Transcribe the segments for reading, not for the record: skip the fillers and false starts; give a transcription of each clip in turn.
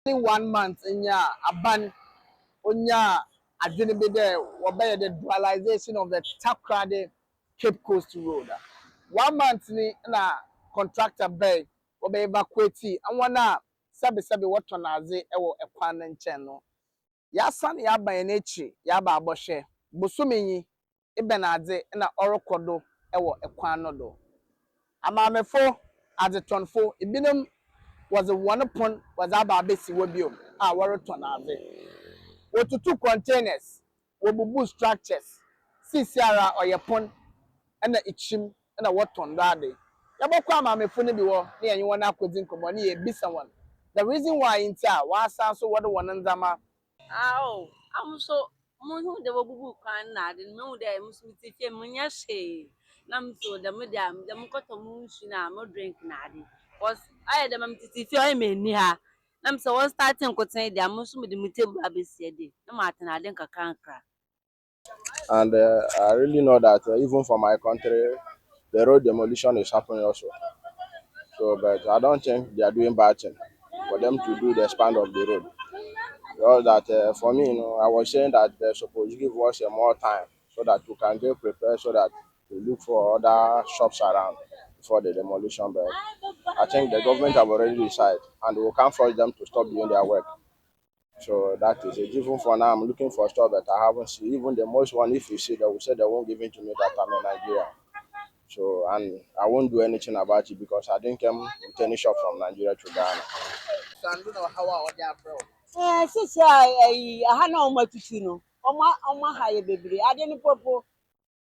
only 1 month in ya aban onya adwene be there wobey the dualization of the Takoradi Cape Coast Road. 1 month ni na contractor bay wobey evacuate anwana sabi wotonaze ewo ekwan nchen no ya san ya ban echi ya ba abohwe bosomenyi ibenade na orokodo ewo ekwan no do amamefo adetonfo ibinom was a one upon was about basic wobio warotonaze wotutu containers wobubu structures CCR oyepon na ichim na woton dade yabokwa amamefo ne bi wo na yenye wona akodi nkomo na ye bisa won the reason why inta wa san so wodo won nzama Oh, I'm so Munhu de Wabubu can not and no day Musmiti Munyashe. Nam so the medium, the Mukoto Munshina, no drink nadi. Was I had a mamtiti fear me near. Nam so one starting could say the Muslim with the Mutabu Abisedi. No matter, I think I can't cry. And I really know that even for my country, the road demolition is happening also. So, but I don't think they are doing bad thing for them to do the span of the road. Because that for me, I was saying that they're supposed to give us more time so that we can get prepared, so that we look for other shops around before the demolition. But I think the government have already decided, and we can't force them to stop doing their work. So that is it. Even for now, I'm looking for stuff that I haven't seen. Even the most one, if you see, they will say they won't give it to me that I'm in Nigeria. So, and I won't do anything about it because I didn't come with any shop from Nigeria to Ghana. sandu no hawa odia bro Sisi aha na ọma tutu no ọma ha yɛ bebree ade ne popo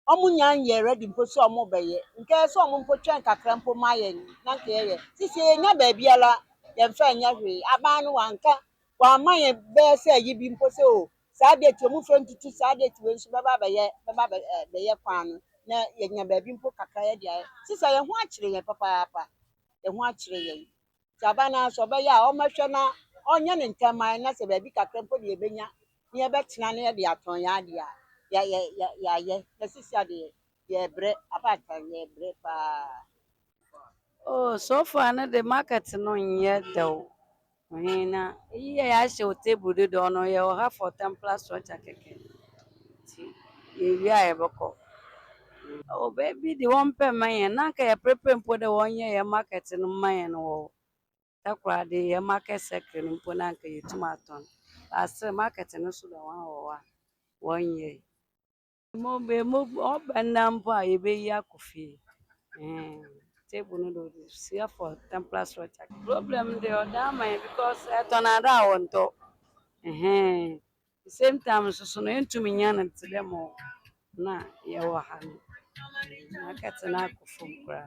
ɔmo nya nyɛ ready mpo so ɔmo bɛyɛ nke so ɔmo mpo twɛn kakra mpo ma yɛ na nke yɛ sisi nya baabi ala yɛmfa nya hwee aban no wanka wama yɛ bɛyɛ sɛ yi bi mpo sɛ o saa date ɔmo fɛ ntutu saa date wei nso bɛyɛ kwan no na yɛnya baabi mpo kakra yɛ de ayɛ sisi yɛn ho akyerɛ yɛn papaapa yɛn ho akyerɛ yɛn nti aban no nso ɔbɛyɛ a ɔmɛhwɛ na ɔnyɛ ne ntɛman na sɛ baabi kakra mpo de yɛbɛnya na yɛbɛtena na yɛde atɔn yɛn adeɛ a yɛayɛ na sisi adeɛ yɛbrɛ abaatan yɛbrɛ paa. Oh, so far, the market no yet though. Na iya ya show table do no ye o have for templar structure keke. Ti ye wi a eboko. Oh baby the one per man na ka ya prepare mpo de one ye market no man no. Takoradi ye market second mpo na ka ye tomaton. Last market no so the one year. Mo obenda mpo a ye be ya kofi. Table no do see for templar structure. Problem the other man because tornado won to. The same time so no ntumi nya no te dem na ye wo ha no. Market na akofo kra.